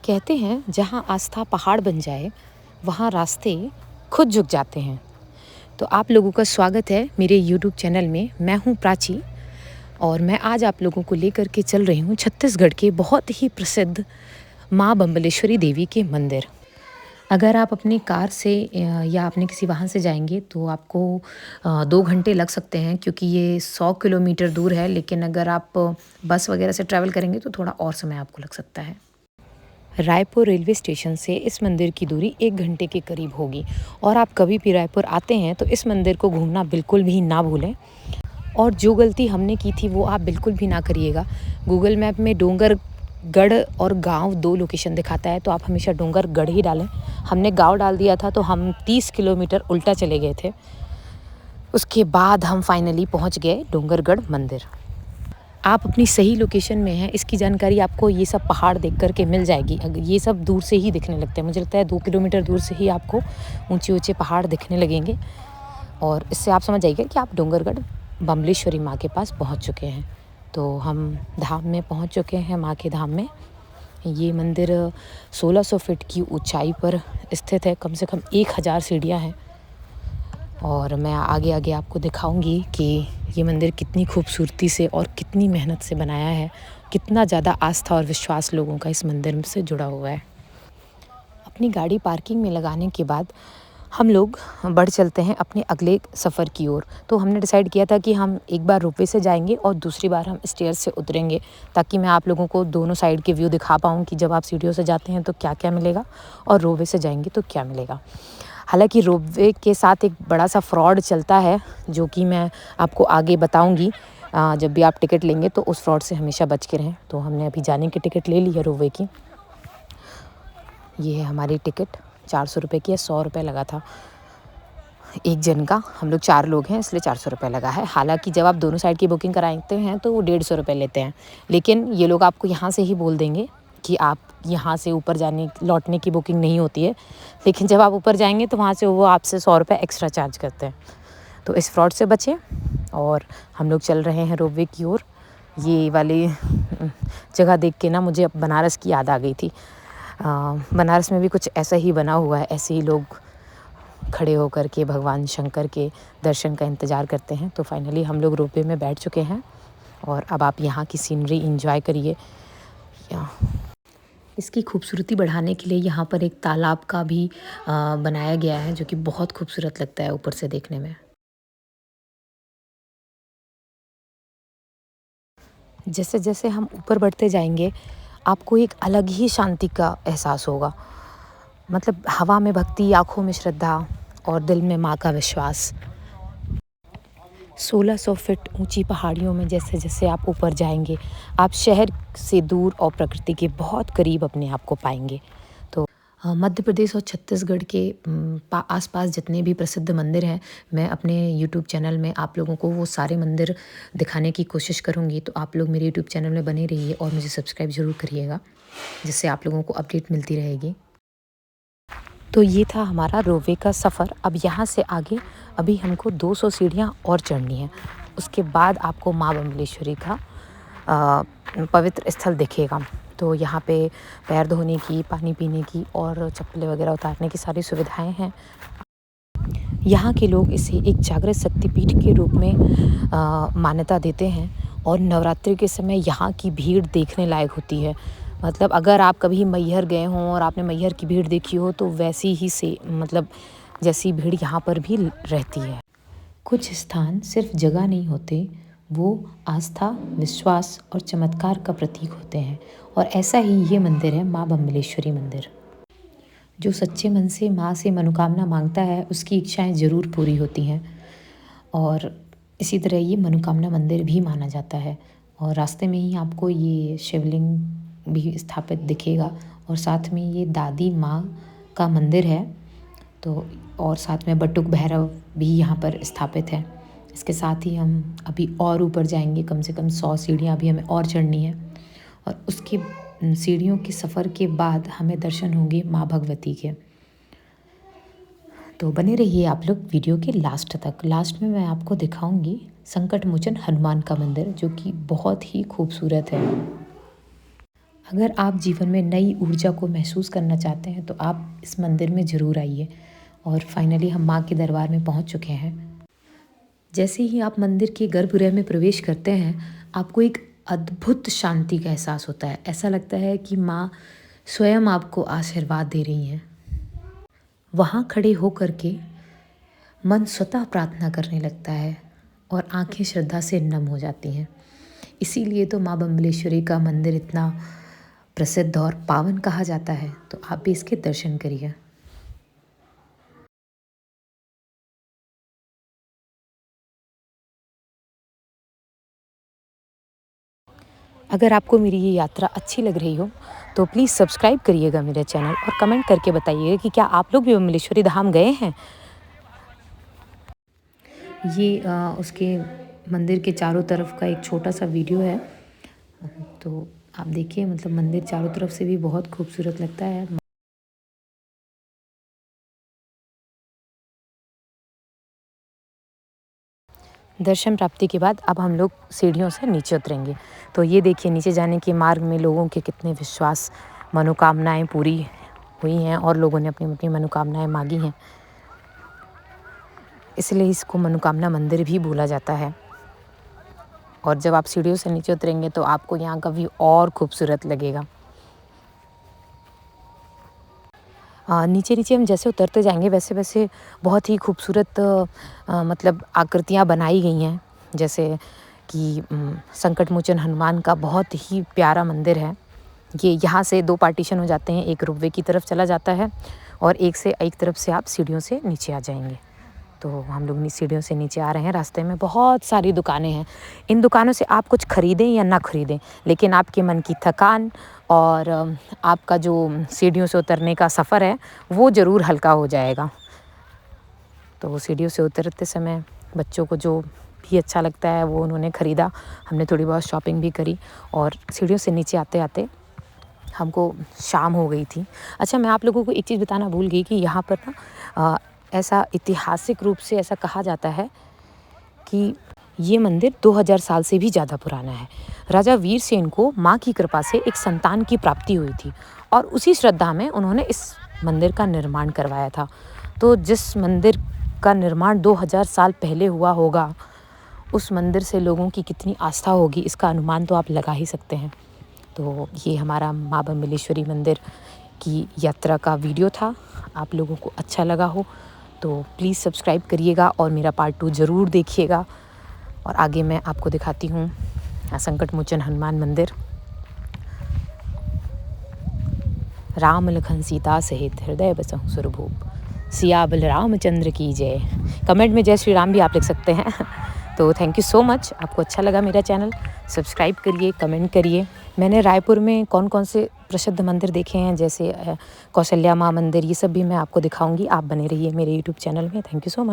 कहते हैं जहाँ आस्था पहाड़ बन जाए वहाँ रास्ते खुद झुक जाते हैं। तो आप लोगों का स्वागत है मेरे यूट्यूब चैनल में। मैं हूँ प्राची और मैं आज आप लोगों को लेकर के चल रही हूँ छत्तीसगढ़ के बहुत ही प्रसिद्ध माँ बम्बलेश्वरी देवी के मंदिर। अगर आप अपनी कार से या अपने किसी वाहन से जाएंगे तो आपको 2 घंटे लग सकते हैं, क्योंकि ये 100 किलोमीटर दूर है। लेकिन अगर आप बस वगैरह से ट्रैवल करेंगे तो थोड़ा और समय आपको लग सकता है। रायपुर रेलवे स्टेशन से इस मंदिर की दूरी 1 घंटे के करीब होगी। और आप कभी भी रायपुर आते हैं तो इस मंदिर को घूमना बिल्कुल भी ना भूलें। और जो गलती हमने की थी वो आप बिल्कुल भी ना करिएगा। गूगल मैप में डोंगरगढ़ और गांव 2 लोकेशन दिखाता है, तो आप हमेशा डोंगरगढ़ ही डालें। हमने गांव डाल दिया था तो हम 30 किलोमीटर उल्टा चले गए थे। उसके बाद हम फाइनली पहुंच गए डोंगरगढ़ मंदिर। आप अपनी सही लोकेशन में हैं, इसकी जानकारी आपको ये सब पहाड़ देख कर के मिल जाएगी। अगर ये सब दूर से ही दिखने लगते हैं, मुझे लगता है 2 किलोमीटर दूर से ही आपको ऊंचे ऊंचे पहाड़ दिखने लगेंगे। और इससे आप समझ जाइएगा कि आप डोंगरगढ़ बम्बलेश्वरी माँ के पास पहुंच चुके हैं। तो हम धाम में पहुंच चुके हैं, माँ के धाम में। ये मंदिर 1600 फीट की ऊंचाई पर स्थित है। कम से कम 1000 सीढ़ियाँ हैं। और मैं आगे आगे आपको दिखाऊंगी कि ये मंदिर कितनी खूबसूरती से और कितनी मेहनत से बनाया है, कितना ज़्यादा आस्था और विश्वास लोगों का इस मंदिर से जुड़ा हुआ है। अपनी गाड़ी पार्किंग में लगाने के बाद हम लोग बढ़ चलते हैं अपने अगले सफ़र की ओर। तो हमने डिसाइड किया था कि हम एक बार रोपवे से जाएंगे और दूसरी बार हम स्टेयर से उतरेंगे, ताकि मैं आप लोगों को दोनों साइड के व्यू दिखा पाऊँ कि जब आप सीढ़ियों से जाते हैं तो क्या क्या मिलेगा और रोपवे से जाएंगे तो क्या मिलेगा। हालांकि रोपवे के साथ एक बड़ा सा फ्रॉड चलता है, जो कि मैं आपको आगे बताऊंगी। जब भी आप टिकट लेंगे तो उस फ्रॉड से हमेशा बच के रहें। तो हमने अभी जाने की टिकट ले ली है रोपवे की। ये है हमारी टिकट, 400 रुपये की है। 100 रुपये लगा था एक जन का। हम लोग 4 लोग हैं, इसलिए 400 रुपये लगा है। हालांकि जब आप दोनों साइड की बुकिंग कराते हैं तो वो 150 रुपये लेते हैं। लेकिन ये लोग आपको यहाँ से ही बोल देंगे कि आप यहाँ से ऊपर जाने लौटने की बुकिंग नहीं होती है। लेकिन जब आप ऊपर जाएंगे तो वहाँ से वो आपसे 100 रुपये एक्स्ट्रा चार्ज करते हैं। तो इस फ्रॉड से बचें। और हम लोग चल रहे हैं रोपवे की ओर। ये वाली जगह देख के ना मुझे बनारस की याद आ गई थी। बनारस में भी कुछ ऐसा ही बना हुआ है। ऐसे ही लोग खड़े होकर के भगवान शंकर के दर्शन का इंतज़ार करते हैं। तो फाइनली हम लोग रोपवे में बैठ चुके हैं और अब आप यहाँ की सीनरी एंजॉय करिए। इसकी खूबसूरती बढ़ाने के लिए यहाँ पर एक तालाब का भी बनाया गया है, जो कि बहुत खूबसूरत लगता है ऊपर से देखने में। जैसे जैसे हम ऊपर बढ़ते जाएंगे आपको एक अलग ही शांति का एहसास होगा। मतलब हवा में भक्ति, आँखों में श्रद्धा और दिल में माँ का विश्वास। 1600 फीट ऊंची पहाड़ियों में जैसे जैसे आप ऊपर जाएंगे आप शहर से दूर और प्रकृति के बहुत करीब अपने आप को पाएंगे। तो मध्य प्रदेश और छत्तीसगढ़ के आसपास जितने भी प्रसिद्ध मंदिर हैं, मैं अपने यूट्यूब चैनल में आप लोगों को वो सारे मंदिर दिखाने की कोशिश करूँगी। तो आप लोग मेरे यूट्यूब चैनल में बने रहिए और मुझे सब्सक्राइब ज़रूर करिएगा, जिससे आप लोगों को अपडेट मिलती रहेगी। तो ये था हमारा रोपवे का सफ़र। अब यहाँ से आगे अभी हमको 200 सीढ़ियाँ और चढ़नी है। उसके बाद आपको माँ बम्बलेश्वरी का पवित्र स्थल दिखेगा। तो यहाँ पे पैर धोने की, पानी पीने की और चप्पलें वगैरह उतारने की सारी सुविधाएं हैं। यहाँ के लोग इसे एक जागृत शक्तिपीठ के रूप में मान्यता देते हैं। और नवरात्रि के समय यहाँ की भीड़ देखने लायक होती है। मतलब अगर आप कभी मैहर गए हों और आपने मैहर की भीड़ देखी हो तो वैसी ही से मतलब जैसी भीड़ यहाँ पर भी रहती है। कुछ स्थान सिर्फ जगह नहीं होते, वो आस्था, विश्वास और चमत्कार का प्रतीक होते हैं। और ऐसा ही ये मंदिर है माँ बम्बलेश्वरी मंदिर। जो सच्चे मन से माँ से मनोकामना मांगता है उसकी इच्छाएं ज़रूर पूरी होती हैं। और इसी तरह ये मनोकामना मंदिर भी माना जाता है। और रास्ते में ही आपको ये शिवलिंग भी स्थापित दिखेगा और साथ में ये दादी माँ का मंदिर है। तो और साथ में बटुक भैरव भी यहाँ पर स्थापित है। इसके साथ ही हम अभी और ऊपर जाएंगे, कम से कम 100 सीढ़ियाँ अभी हमें और चढ़नी है। और उसकी सीढ़ियों के सफ़र के बाद हमें दर्शन होंगे माँ भगवती के। तो बने रहिए आप लोग वीडियो के लास्ट तक। लास्ट में मैं आपको दिखाऊंगी संकट मोचन हनुमान का मंदिर, जो कि बहुत ही खूबसूरत है। अगर आप जीवन में नई ऊर्जा को महसूस करना चाहते हैं तो आप इस मंदिर में ज़रूर आइए। और फाइनली हम माँ के दरबार में पहुँच चुके हैं। जैसे ही आप मंदिर के गर्भगृह में प्रवेश करते हैं, आपको एक अद्भुत शांति का एहसास होता है। ऐसा लगता है कि माँ स्वयं आपको आशीर्वाद दे रही हैं। वहाँ खड़े होकर के मन स्वतः प्रार्थना करने लगता है और आंखें श्रद्धा से नम हो जाती हैं। इसीलिए तो माँ बम्बलेश्वरी का मंदिर इतना प्रसिद्ध और पावन कहा जाता है। तो आप भी इसके दर्शन करिए। अगर आपको मेरी ये यात्रा अच्छी लग रही हो तो प्लीज़ सब्सक्राइब करिएगा मेरे चैनल और कमेंट करके बताइएगा कि क्या आप लोग भी बम्बलेश्वरी धाम गए हैं। ये उसके मंदिर के चारों तरफ का एक छोटा सा वीडियो है। तो आप देखिए, मतलब मंदिर चारों तरफ से भी बहुत खूबसूरत लगता है। दर्शन प्राप्ति के बाद अब हम लोग सीढ़ियों से नीचे उतरेंगे। तो ये देखिए, नीचे जाने के मार्ग में लोगों के कितने विश्वास, मनोकामनाएं पूरी हुई हैं और लोगों ने अपनी अपनी मनोकामनाएं मांगी हैं। इसलिए इसको मनोकामना मंदिर भी बोला जाता है। और जब आप सीढ़ियों से नीचे उतरेंगे तो आपको यहाँ का व्यू और खूबसूरत लगेगा। नीचे नीचे हम जैसे उतरते जाएंगे वैसे वैसे बहुत ही खूबसूरत मतलब आकृतियाँ बनाई गई हैं। जैसे कि संकट मोचन हनुमान का बहुत ही प्यारा मंदिर है। ये यहाँ से 2 पार्टीशन हो जाते हैं, एक रोपवे की तरफ चला जाता है और एक तरफ से आप सीढ़ियों से नीचे आ जाएंगे। तो हम लोग सीढ़ियों से नीचे आ रहे हैं। रास्ते में बहुत सारी दुकानें हैं। इन दुकानों से आप कुछ ख़रीदें या ना ख़रीदें, लेकिन आपके मन की थकान और आपका जो सीढ़ियों से उतरने का सफ़र है वो ज़रूर हल्का हो जाएगा। तो सीढ़ियों से उतरते समय बच्चों को जो भी अच्छा लगता है वो उन्होंने ख़रीदा। हमने थोड़ी बहुत शॉपिंग भी करी और सीढ़ियों से नीचे आते आते हमको शाम हो गई थी। अच्छा, मैं आप लोगों को एक चीज़ बताना भूल गई कि यहाँ पर ना ऐसा ऐतिहासिक रूप से ऐसा कहा जाता है कि ये मंदिर 2000 साल से भी ज़्यादा पुराना है। राजा वीर सेन को माँ की कृपा से एक संतान की प्राप्ति हुई थी और उसी श्रद्धा में उन्होंने इस मंदिर का निर्माण करवाया था। तो जिस मंदिर का निर्माण 2000 साल पहले हुआ होगा, उस मंदिर से लोगों की कितनी आस्था होगी, इसका अनुमान तो आप लगा ही सकते हैं। तो ये हमारा माँ बम्बलेश्वरी मंदिर की यात्रा का वीडियो था। आप लोगों को अच्छा लगा हो तो प्लीज़ सब्सक्राइब करिएगा और मेरा पार्ट 2 ज़रूर देखिएगा। और आगे मैं आपको दिखाती हूँ संकट मोचन हनुमान मंदिर। राम लखन सीता सहित हृदय बसहु सुरभूप, सियाबल रामचंद्र की जय। कमेंट में जय श्री राम भी आप लिख सकते हैं। तो थैंक यू सो मच। आपको अच्छा लगा मेरा चैनल, सब्सक्राइब करिए, कमेंट करिए। मैंने रायपुर में कौन कौन से प्रसिद्ध मंदिर देखे हैं, जैसे कौशल्या माँ मंदिर, ये सब भी मैं आपको दिखाऊंगी। आप बने रहिए मेरे यूट्यूब चैनल में। Thank you so much.